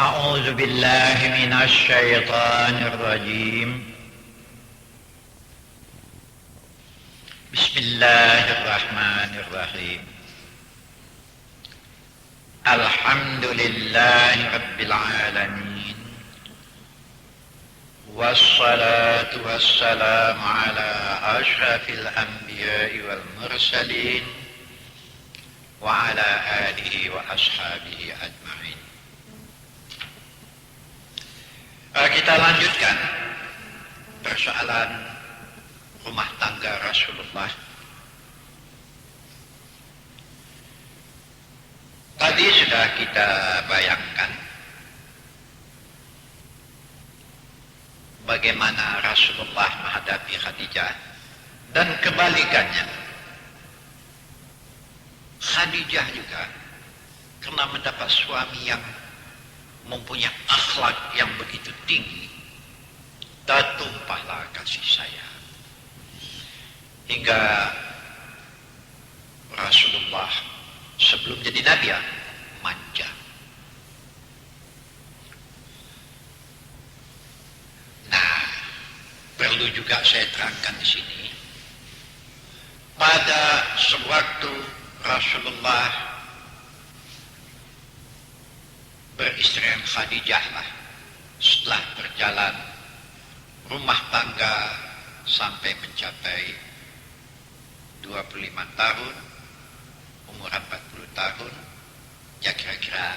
أعوذ بالله من الشيطان الرجيم. بسم الله الرحمن الرحيم. الحمد لله رب العالمين، والصلاة والسلام على أشرف الأنبياء والمرسلين وعلى آله وأصحابه أجمعين. Kita lanjutkan persoalan rumah tangga Rasulullah. Tadi sudah kita bayangkan bagaimana Rasulullah menghadapi Khadijah, dan kebalikannya. Khadijah juga karena mendapat suami yang mempunyai akhlak yang begitu tinggi, tertumpahlah kasih sayang hingga Rasulullah sebelum jadi nabi manja. Nah, perlu juga saya terangkan di sini, pada sewaktu Rasulullah beristri dengan Khadijah lah, setelah berjalan rumah tangga sampai mencapai 25 tahun, umur 40 tahun, ya kira-kira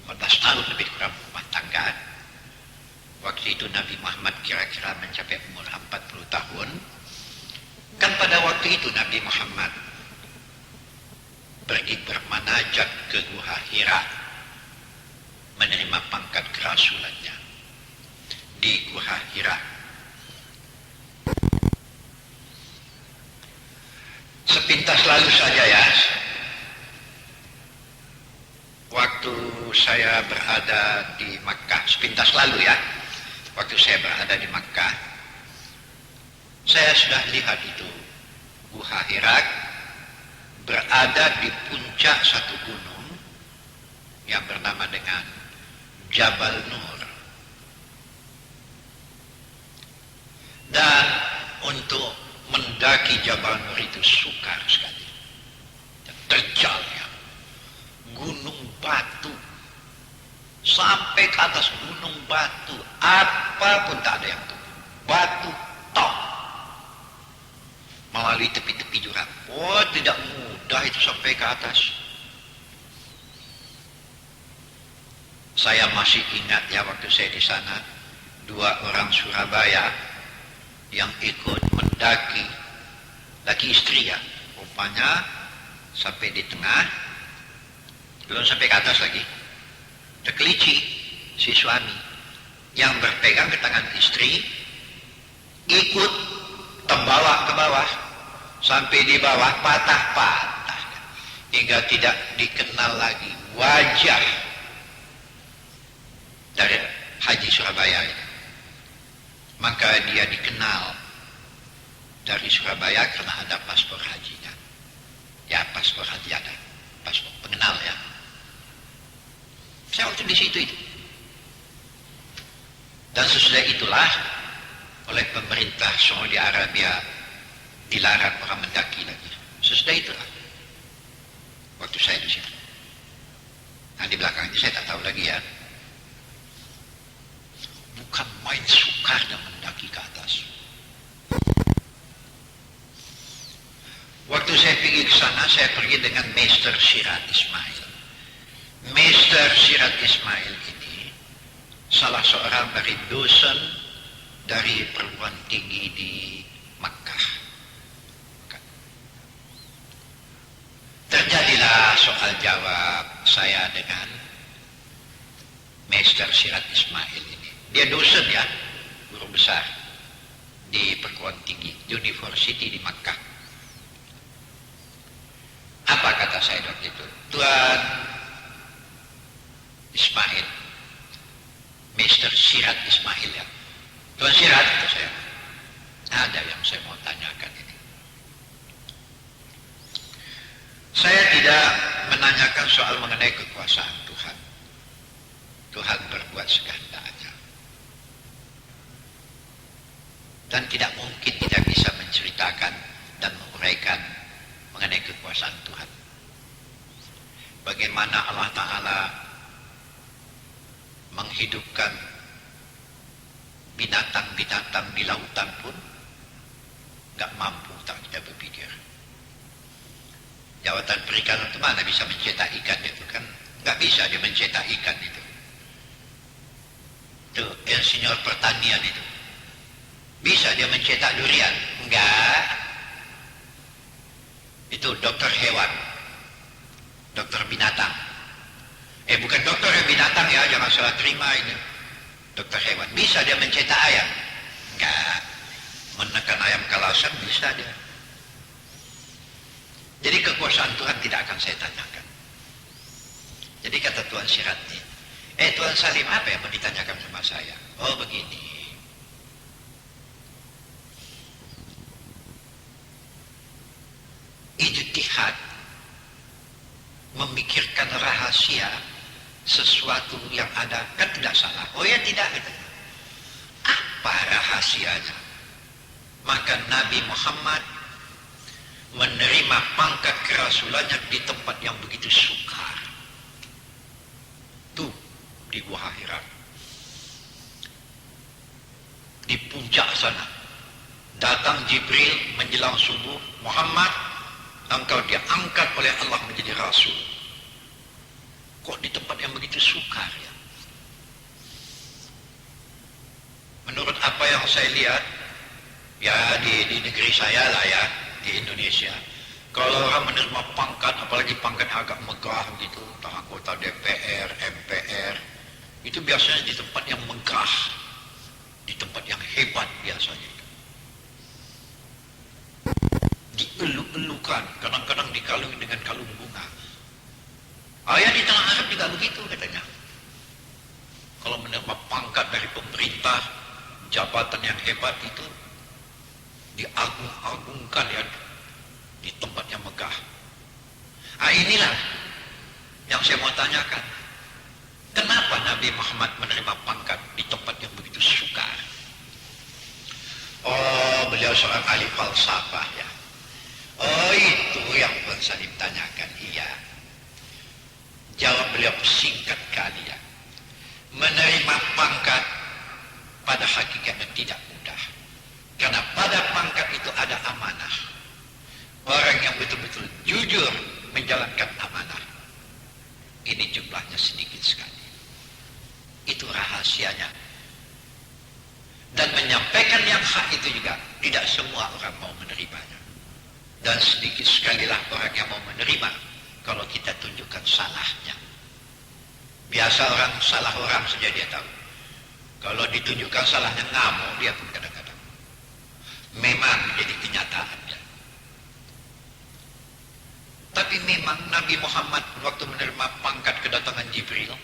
15 tahun lebih kurang rumah tangga. Waktu itu Nabi Muhammad kira-kira mencapai umur 40 tahun. Kan pada waktu itu Nabi Muhammad pergi bermanajat ke Gua Hira, menerima pangkat kerasulannya di Gua Hira. Sepintas lalu saja ya, waktu saya berada di Makkah, sepintas lalu ya, waktu saya berada di Makkah, saya sudah lihat itu Gua Hira berada di puncak satu gunung yang bernama dengan Jabal Nur. Dan untuk mendaki Jabal Nur itu sukar sekali. Terjalnya gunung batu, sampai ke atas gunung batu, apapun tak ada yang tumbuh, batu tok, melalui tepi-tepi jurang. Oh, tidak mudah itu sampai ke atas. Saya masih ingat ya, waktu saya di sana, 2 orang Surabaya yang ikut mendaki, laki istri ya, rupanya sampai di tengah, belum sampai ke atas lagi, terkelici si suami yang berpegang ke tangan istri, ikut tembawa ke bawah, sampai di bawah patah-patah, hingga tidak dikenal lagi wajah dari Haji Surabaya itu. Maka dia dikenal dari Surabaya karena ada paspor hajinya. Ya, paspor haji ada, paspor pengenal ya. Saya waktu di situ itu. Dan sesudah itulah oleh pemerintah Saudi Arabia dilarang orang mendaki lagi. Sesudah itulah waktu saya di situ. Nah, di belakangnya saya tak tahu lagi ya. Bukan main sukarnya mendaki ke atas. Waktu saya pergi ke sana, saya pergi dengan Meister Sirat Ismail. Meister Sirat Ismail ini salah seorang dari dosen dari perguruan tinggi di Makkah. Terjadilah soal jawab saya dengan Meister Sirat Ismail ini. Dia dosen ya, guru besar di perguruan tinggi University di Makkah. Apa kata saya waktu itu? Tuan Ismail, Meister Sirat Ismail ya. Tuan Sirat, kata saya, ada yang saya mau tanyakan ini. Saya tidak menanyakan soal mengenai kekuasaan Tuhan. Tuhan berbuat sekehendaknya. Dan tidak mungkin tidak bisa menceritakan dan menguraikan mengenai kekuasaan Tuhan. Bagaimana Allah Ta'ala menghidupkan binatang-binatang di lautan pun nggak mampu tak kita berpikir. Jawatan perikanan itu mana bisa mencetak ikan itu kan? Nggak bisa dia mencetak ikan itu. Itu insinyur pertanian itu. Bisa dia mencetak durian? Enggak. Itu dokter hewan. Dokter binatang. Bukan dokter binatang ya, jangan salah terima ini. Dokter hewan. Bisa dia mencetak ayam? Enggak. Menekan ayam kalasan bisa dia. Jadi kekuasaan Tuhan tidak akan saya tanyakan. Jadi kata Tuan Siratni, Tuan Salim apa yang mau ditanyakan sama saya? Oh begini. Ijtihad memikirkan rahasia sesuatu yang ada kan tidak salah. Oh ya tidak. Apa rahasianya? Maka Nabi Muhammad menerima pangkat kerasulannya di tempat yang begitu sukar. Tuh di Gua Hira. Di puncak sana. Datang Jibril menjelang subuh, Muhammad, engkau diangkat oleh Allah menjadi rasul. Kok di tempat yang begitu sukar ya? Menurut apa yang saya lihat, ya di negeri saya lah ya, di Indonesia, kalau orang menerima pangkat, apalagi pangkat agak megah gitu, entah anggota DPR, MPR, itu biasanya di tempat yang megah, di tempat yang hebat biasanya. Dieluk-elukan, kadang-kadang dikalungi dengan kalung bunga. Ayah di tanah Arab juga begitu katanya. Kalau menerima pangkat dari pemerintah, jabatan yang hebat itu diagung-agungkan ya di tempat yang megah. Inilah yang saya mau tanyakan. Kenapa Nabi Muhammad menerima pangkat di tempat yang begitu sukar? Oh, beliau seorang ahli falsafah ya. Oh, itu yang Tuan Salim tanyakan. Iya. Jawab beliau singkat kali ya. Menerima pangkat pada hakikatnya tidak mudah. Karena pada pangkat itu ada amanah. Orang yang betul-betul jujur menjalankan amanah. Ini jumlahnya sedikit sekali. Itu rahasianya. Dan menyampaikan yang hak itu juga tidak semua orang mau menerimanya. Dan sedikit sekalilah orang yang mau menerima kalau kita tunjukkan salahnya. Biasa orang salah orang saja dia tahu. Kalau ditunjukkan salahnya ngamuk dia pun kadang-kadang. Memang jadi kenyataannya. Tapi memang Nabi Muhammad waktu menerima pangkat kedatangan Jibril,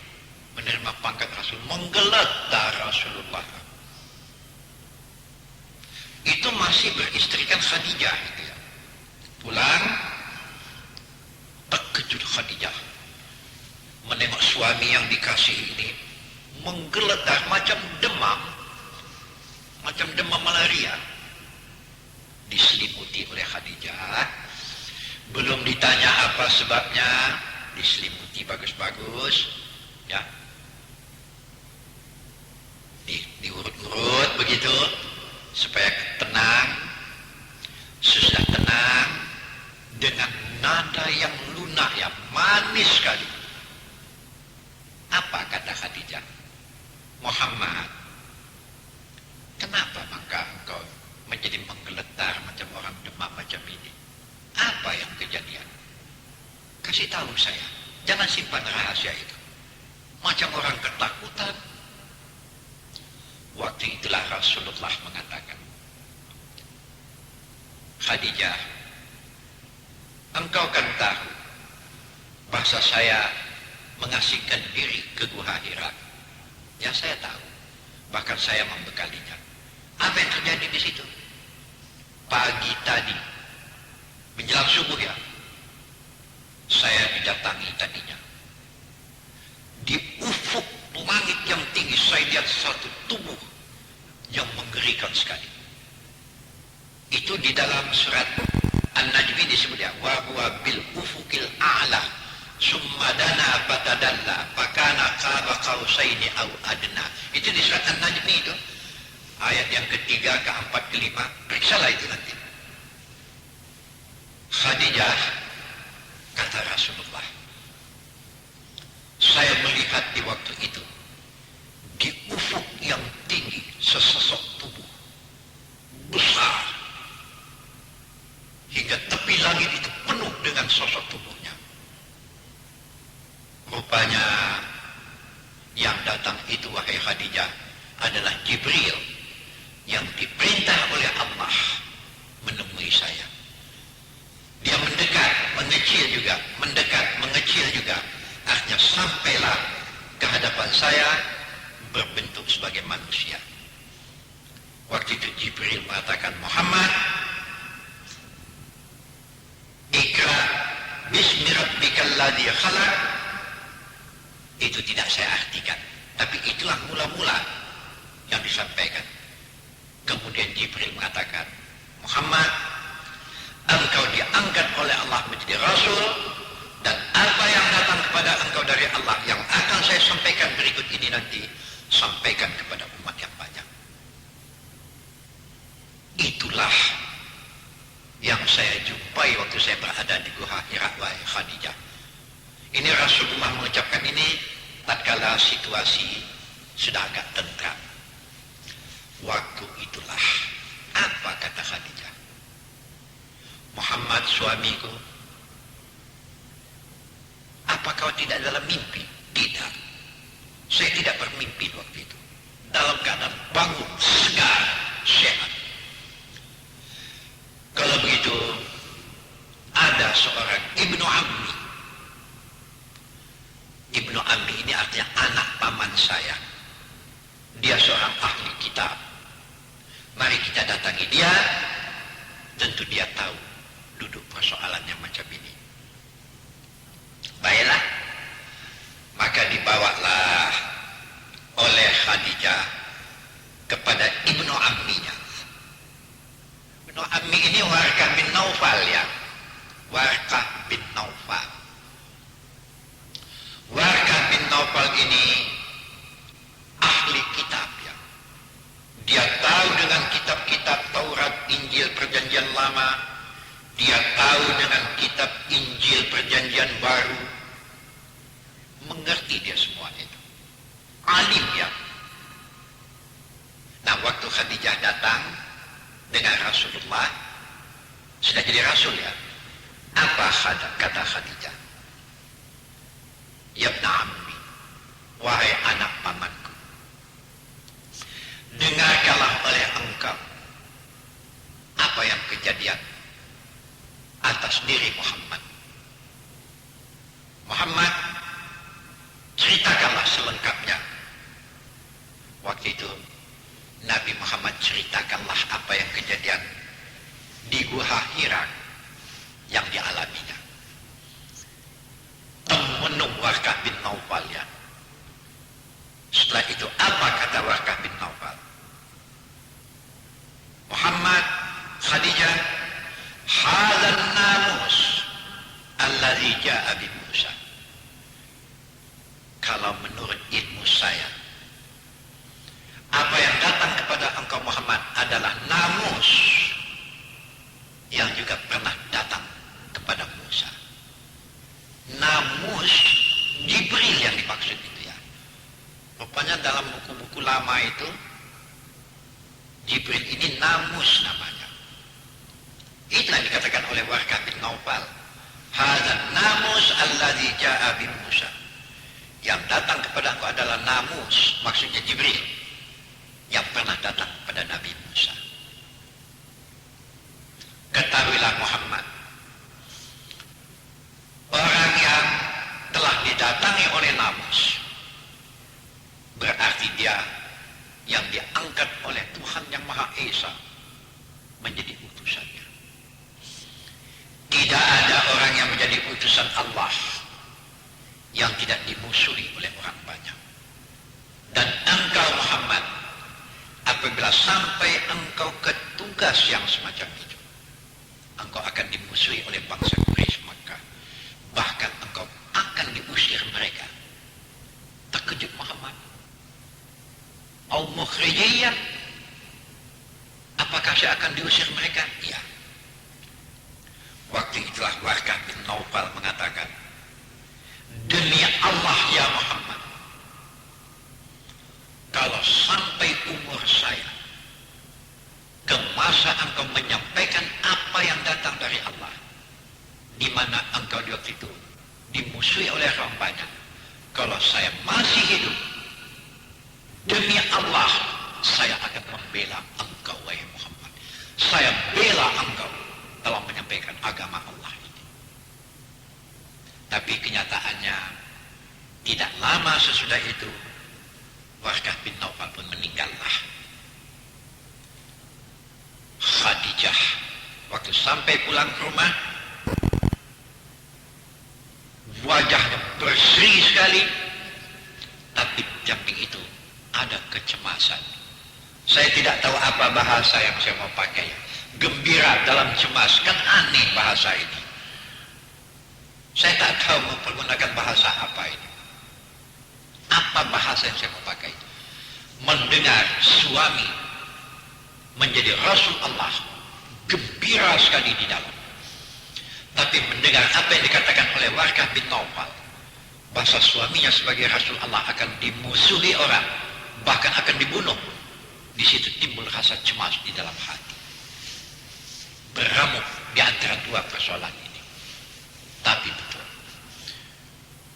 menerima pangkat Rasul, menggeletar Rasulullah. Itu masih beristrikan Khadijah. Gitu ya. Pulang, terkejut Khadijah. Menengok suami yang dikasih ini, menggeletar macam demam malaria. Diselimuti oleh Khadijah. Belum ditanya apa sebabnya, diselimuti bagus-bagus, ya. Diurut-urut begitu, supaya tenang. Sudah tenang, dengan nada yang lunak, yang manis sekali. Apa kata Khadijah? Muhammad, kenapa maka engkau menjadi menggeletar macam orang demam macam ini? Apa yang kejadian? Kasih tahu saya. Jangan simpan rahasia itu. Macam orang ketakutan. Waktu itulah Rasulullah mengatakan, Khadijah, engkau kan tahu bahasa saya mengasingkan diri ke Gua Hira. Ya saya tahu. Bahkan saya membekalinya. Apa yang terjadi di situ? Pagi tadi, menjelang subuh ya, saya didatangi tadinya. Di ufuk mengerikan sekali. Itu di dalam surat An-Najm disebut ya, wa huwa bil ufuqil a'la summa dana fatadalla fakana qaba qausaini aw adna. Itu di surat An-Najm itu. Ayat yang ketiga, keempat, kelima. Periksalah itu nanti. Khadijah, kata Rasulullah, saya melihat di waktu itu di ufuk yang tinggi sesosok tubuh besar hingga tepi langit itu penuh dengan sosok tubuhnya. Rupanya yang datang itu, wahai Khadijah, adalah Jibril yang diperintah oleh Allah menemui saya. Dia mendekat, mengecil juga, mendekat, mengecil juga. Akhirnya sampailah ke hadapan saya berbentuk sebagai manusia. Waktu itu Jibril mengatakan, Muhammad, Iqra bismi rabbikal ladzi khalaq. Itu tidak saya artikan, tapi itulah mula-mula yang disampaikan. Kemudian Jibril mengatakan, Muhammad, engkau diangkat oleh Allah menjadi Rasul, dan apa yang datang kepada engkau dari Allah yang akan saya sampaikan berikut ini nanti, sampaikan kepada umat yang banyak. Itulah yang saya jumpai waktu saya berada di Gua Hira, wahai Khadijah. Ini Rasulullah mengucapkan ini tatkala situasi sudah agak tentram. Waktu itulah, apa kata Khadijah? Muhammad, suamiku, apa kau tidak dalam mimpi? Tidak. Saya tidak bermimpi waktu itu. Dalam keadaan bangun, segar, sehat. Kalau begitu, ada seorang Ibnu Ammi. Ibnu Ammi ini artinya anak paman saya. Dia seorang ahli kitab. Mari kita datangi dia. Tentu dia tahu duduk persoalannya macam ini. Baiklah, maka dibawalah oleh Khadijah kepada Ibnu Amminya. Ibnu Ammi ini Warqah bin Naufal ya. Warqah bin Naufal. Warqah bin Naufal ini ahli kitab ya. Dia tahu dengan kitab-kitab Taurat, Injil, Perjanjian Lama. Dia tahu dengan kitab Injil Perjanjian Baru. Mengerti dia semua itu. Alim ya. Nah, waktu Khadijah datang dengan Rasulullah, sudah jadi Rasul ya. Apa kata Khadijah? Ya ibna ammi, wahai anak pamanku, dengarkanlah oleh engkau apa yang kejadian atas diri Muhammad. Muhammad, ceritakanlah selengkapnya. Waktu itu Nabi Muhammad ceritakanlah apa yang kejadian di Gua Hira yang dialaminya. Temenung Warqah bin Naufal ya. Setelah itu apa kata Warqah bin Naufal? Muhammad, Khadijah, hadzal namus allazi jaa bi Musa. Kalau menurut ilmu saya, apa yang datang kepada engkau Muhammad adalah namus yang juga pernah datang kepada Musa. Namus Jibril yang dimaksud itu ya. Rupanya dalam buku-buku lama itu Jibril ini namus namanya. Itulah dikatakan oleh Warqah bin Naufal. Hadzal namus allazi jaa bi Musa. Yang datang kepada engkau adalah namus, maksudnya Jibril, yang pernah datang kepada Nabi Musa. Ketahuilah Muhammad, orang yang telah didatangi oleh namus berarti dia yang diangkat oleh Tuhan yang Maha Esa menjadi utusannya. Tidak ada orang yang menjadi utusan Allah yang tidak dimusuhi oleh orang banyak. Dan engkau Muhammad, apa apabila sampai engkau ke tugas yang semacam itu, engkau akan dimusuhi oleh bangsa Quraisy Makkah. Bahkan engkau akan diusir mereka. Terkejut Muhammad. Al-Mukhrijiyah, apakah saya akan diusir mereka? Iya. Waktu itulah Warqah bin Naufal mengatakan, demi Allah ya Muhammad, kalau sampai umur saya ke masa engkau menyampaikan apa yang datang dari Allah, di mana engkau di waktu itu dimusuhi oleh orang banyak, kalau saya masih hidup, demi Allah saya akan membela engkau wahai Muhammad. Saya bela engkau dalam menyampaikan agama Allah ini. Tapi kenyataannya tidak lama sesudah itu Warqah bin Naufal pun meninggallah. Khadijah waktu sampai pulang ke rumah, wajahnya berseri sekali, tapi samping itu ada kecemasan. Saya tidak tahu apa bahasa yang saya mau pakai. Gembira dalam cemas, kan aneh bahasa ini. Saya tak tahu mempergunakan bahasa apa ini. Apa bahasa yang saya mau pakai? Mendengar suami menjadi Rasul Allah, gembira sekali di dalam. Tapi mendengar apa yang dikatakan oleh Warqah bin Naufal, bahasa suaminya sebagai Rasul Allah akan dimusuhi orang, bahkan akan dibunuh, di situ timbul rasa cemas di dalam hati. Beramuk di antara dua persoalan ini. Tapi betul,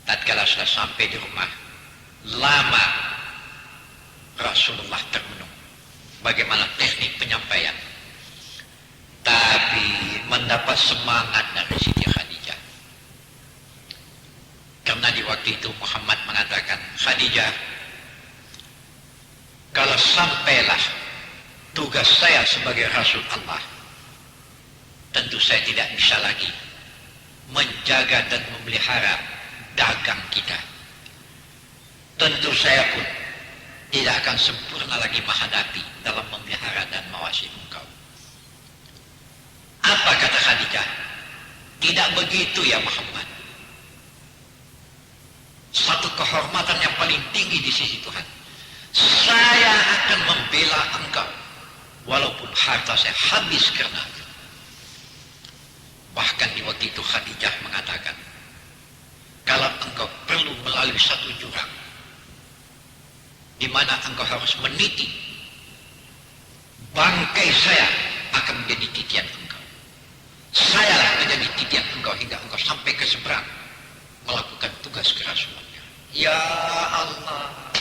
tatkala sudah sampai di rumah, lama Rasulullah termenung bagaimana teknik penyampaian, tapi mendapat semangat dari Siti Khadijah. Karena di waktu itu Muhammad mengatakan, Khadijah, kalau sampailah tugas saya sebagai Rasul Allah, tentu saya tidak bisa lagi menjaga dan memelihara dagang kita. Tentu saya pun tidak akan sempurna lagi menghadapi dalam memelihara dan mengawasi engkau. Apa kata Khadijah? Tidak begitu ya Muhammad. Satu kehormatan yang paling tinggi di sisi Tuhan. Saya akan membela engkau walaupun harta saya habis karena itu. Bahkan di waktu itu Khadijah mengatakan, kalau engkau perlu melalui satu jurang di mana engkau harus meniti, bangkai saya akan menjadi titian engkau. Sayalah menjadi titian engkau hingga engkau sampai ke seberang melakukan tugas kerasulannya. Ya Allah,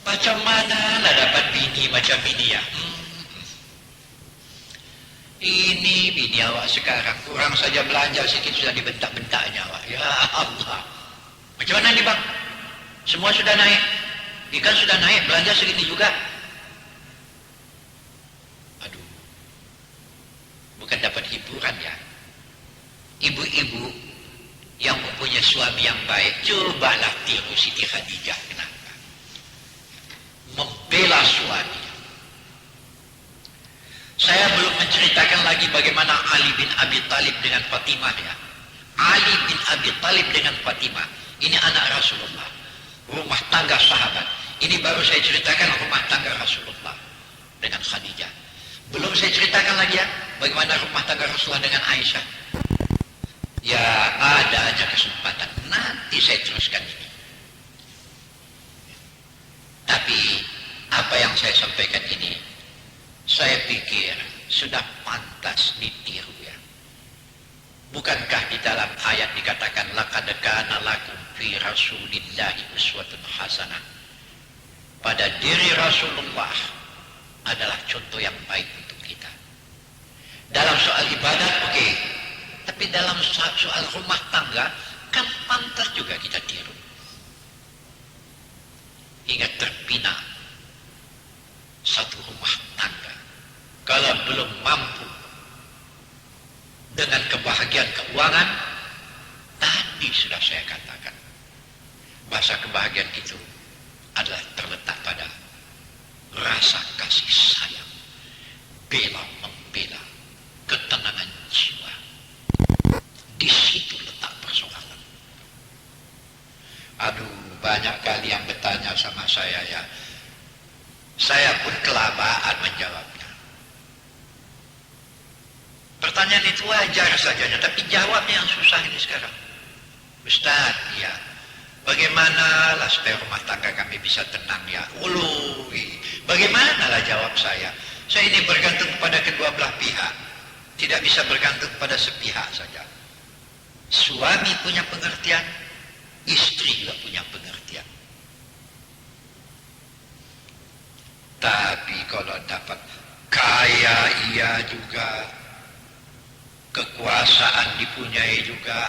macam mana lah dapat bini macam ini ya? Ini bini awak sekarang, kurang saja belanja sedikit sudah dibentak-bentaknya awak. Ya Allah, macam mana nih bang? Semua sudah naik, ikan sudah naik, belanja segini juga. Aduh, bukan dapat hiburan ya. Ibu-ibu yang mempunyai suami yang baik, cobalah tiru Siti Khadijah. Kenapa? Membela suami. Saya belum menceritakan lagi bagaimana Ali bin Abi Thalib dengan Fatimah ya. Ali bin Abi Thalib dengan Fatimah, ini anak Rasulullah, rumah tangga sahabat. Ini baru saya ceritakan rumah tangga Rasulullah dengan Khadijah. Belum saya ceritakan lagi ya bagaimana rumah tangga Rasulullah dengan Aisyah. Ya ada aja kesempatan, nanti saya teruskan ini. Tapi apa yang saya sampaikan ini, saya pikir sudah pantas ditiru ya. Bukankah di dalam ayat dikatakan laqad kana lakum fi rasulillahi uswatun hasanah. Pada diri Rasulullah adalah contoh yang baik untuk kita. Dalam soal ibadat oke, tapi dalam soal rumah tangga kan pantas juga kita tiru. Hingga terpina satu rumah tangga, kalau belum mampu dengan kebahagiaan keuangan, tadi sudah saya katakan, bahasa kebahagiaan itu adalah terletak pada rasa kasih sayang, bela membela, ketenangan jiwa. Di situ letak persoalan. Aduh, banyak kali yang bertanya sama saya ya. Saya pun kelabaan menjawabnya. Pertanyaan itu wajar saja, tapi jawabnya yang susah ini sekarang. Ustaz, ya, bagaimana lah supaya rumah tangga kami bisa tenang ya? Ului, bagaimana lah jawab saya? Saya ini bergantung kepada kedua belah pihak. Tidak bisa bergantung pada sepihak saja. Suami punya pengertian, istri juga punya pengertian. Tapi kalau dapat kaya ia juga, kekuasaan dipunyai juga,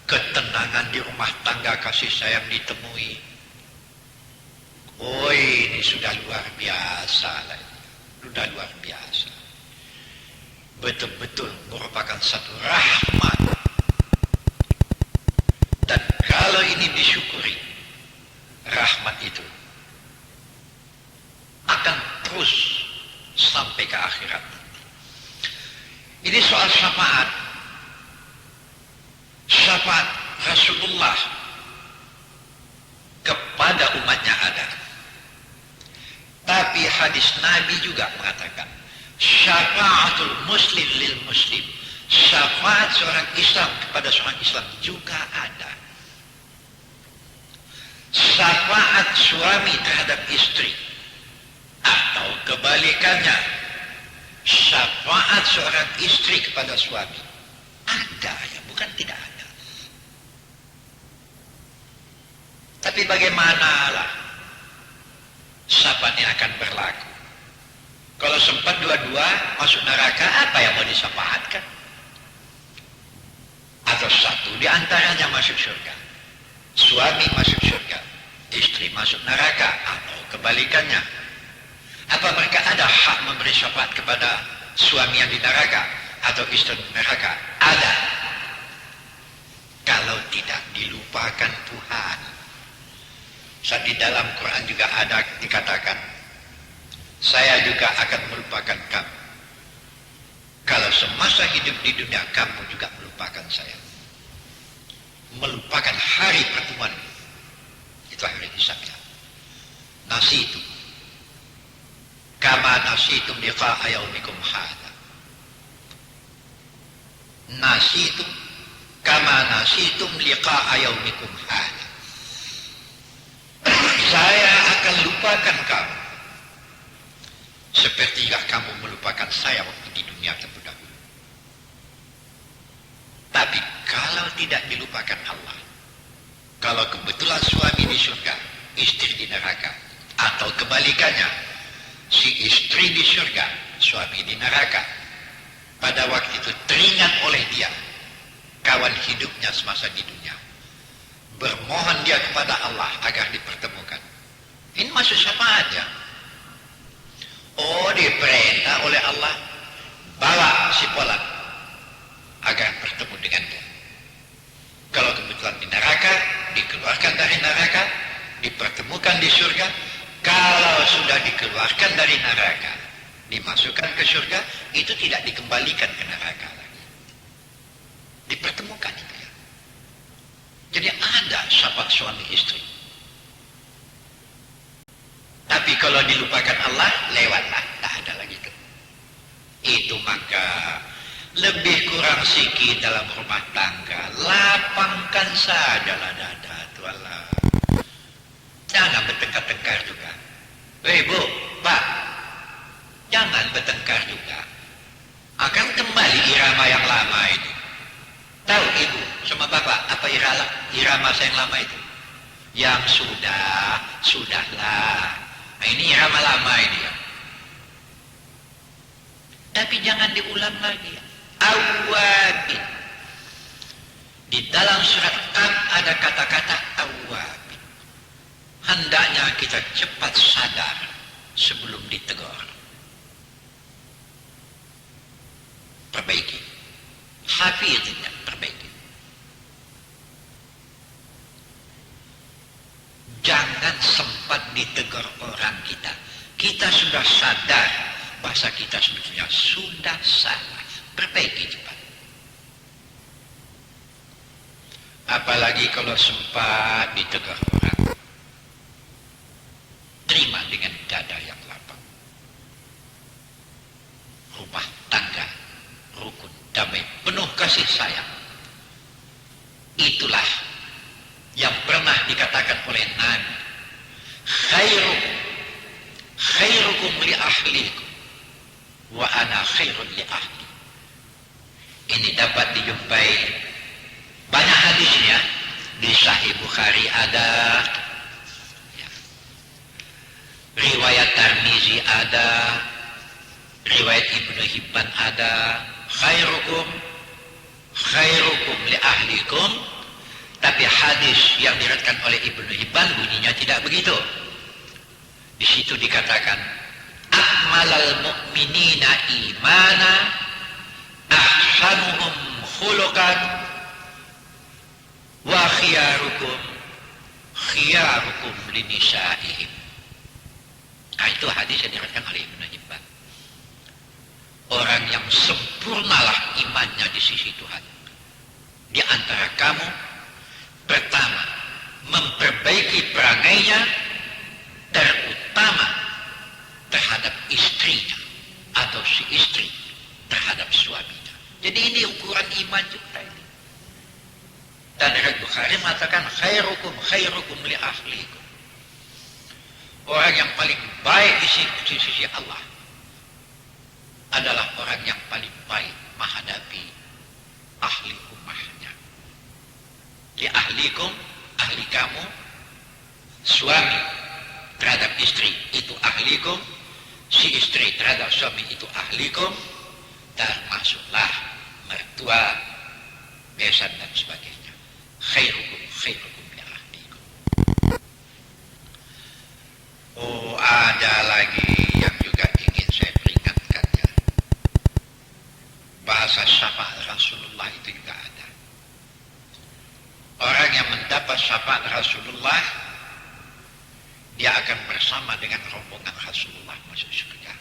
ketenangan di rumah tangga kasih sayang ditemui. Oh, ini sudah luar biasa lah. Sudah luar biasa. Betul-betul merupakan satu rahmat. Dan kalau ini disyukuri, rahmat itu akan terus sampai ke akhirat. Ini soal syafaat. Syafaat Rasulullah kepada umatnya ada. Tapi hadis Nabi juga mengatakan, syafaatul muslim lil muslim. Syafaat seorang Islam kepada seorang Islam juga ada. Syafaat suami terhadap istri atau kebalikannya, syafaat seorang istri kepada suami ada ya, bukan tidak ada. Tapi bagaimanalah syafaat ini akan berlaku? Kalau sempat dua-dua masuk neraka, apa yang mau disyafaatkan? Atau satu di antaranya masuk surga, suami masuk surga, istri masuk neraka, atau kebalikannya. Apa mereka ada hak memberi syafaat kepada suami yang di neraka atau istri di neraka? Ada. Kalau tidak dilupakan Tuhan. Saat di dalam Quran juga ada dikatakan, saya juga akan melupakan kamu. Kalau semasa hidup di dunia kamu juga melupakan saya. Melupakan hari pertemuan. Itu hari hisabnya. Nasitu. Kama nasitum liqa'a yaumikum hadha. Nasitum kama nasitum liqa'a yaumikum hadha. Saya akan lupakan kamu seperti kamu melupakan saya waktu di dunia terdahulu. Tapi kalau tidak dilupakan Allah, kalau kebetulan suami di surga, istri di neraka, atau kebalikannya, si istri di surga, suami di neraka, pada waktu itu teringat oleh dia kawan hidupnya semasa di dunia, bermohon dia kepada Allah agar dipertemukan. Ini masuk syafaat ya. Oh, diperintah oleh Allah, bawa si Polan agar bertemu dengan dia. Kalau kebetulan di neraka, dikeluarkan dari neraka, dipertemukan di surga. Kalau sudah dikeluarkan dari neraka, dimasukkan ke surga, itu tidak dikembalikan ke neraka lagi. Dipertemukan itu ya. Jadi ada syafaat suami istri. Tapi kalau dilupakan Allah, lewatlah, tak ada lagi itu. Itu maka lebih kurang sikit dalam rumah tangga, lapangkan sajalah dada tualah. Jangan bertengkar-tengkar juga. Bu, Pak, jangan bertengkar juga. Akan kembali irama yang lama itu. Tahu Ibu sama Bapak apa irama saya yang lama itu? Yang sudahlah. Nah, ini irama lama ini ya. Tapi jangan diulang lagi ya. Awabin. Di dalam surat Qaf ada kata-kata awabin. Hendaknya kita cepat sadar sebelum ditegur. Perbaiki. Hafiznya perbaiki. Jangan sempat ditegur orang kita sudah sadar bahasa kita sebetulnya sudah salah. Perbaiki cepat. Apalagi kalau sempat ditegur orang. Terima dengan dada yang lapang. Rumah tangga rukun, damai, penuh kasih sayang. Itulah yang pernah dikatakan oleh Nabi, khairukum li ahlikum wa ana khairun li ahli. Ini dapat dijumpai banyak hadisnya. Di Sahih Bukhari ada, ya. Riwayat Tirmizi ada, riwayat Ibnu Hibban ada. Khairukum li ahlikum. Tapi hadis yang diriwayatkan oleh Ibnu Hibban bunyinya tidak begitu. Di situ dikatakan, akmalal mu'minina imana ahsanuhum khuluqan wa khiyarukum linisa'ihim. Nah, itu hadis yang diriwayatkan oleh Ibnu Hibban. Orang yang sempurnalah imannya di sisi Tuhan. Di antara kamu, pertama, memperbaiki perangainya, terutama terhadap istrinya atau si istri terhadap suaminya. Jadi ini ukuran iman juga ini. Dan riwayat Bukhari mengatakan khairukum li ahlikum. Orang yang paling baik di sisi Allah adalah orang yang paling baik menghadapi ahli rumahnya. Di ahlikum, ahli kamu, suami terhadap istri itu ahlikum, si istri terhadap suami itu ahlikum, termasuklah mertua, besan dan sebagainya. Khairukum li ahlikum. Oh, ada lagi yang juga ingin saya peringatkannya. Bahasa syafaat Rasulullah itu juga ada. Orang yang mendapat syafaat Rasulullah, dia akan bersama dengan rombongan Rasulullah masuk surga.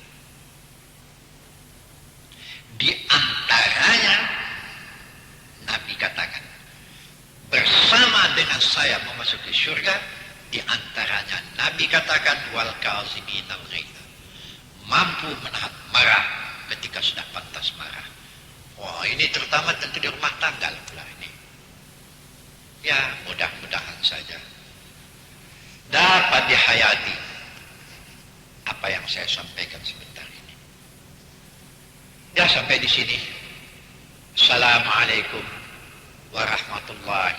Di antaranya Nabi katakan, bersama dengan saya memasuki surga. Di antaranya Nabi katakan, wal kaziminal ghaidz, mampu menahan marah ketika sudah pantas marah. Wah, ini terutama tentu di rumah tangga pula ini. Ya, mudah-mudahan saja dapat dihayati apa yang saya sampaikan sebentar ini. Ya, sampai di sini. Assalamualaikum warahmatullahi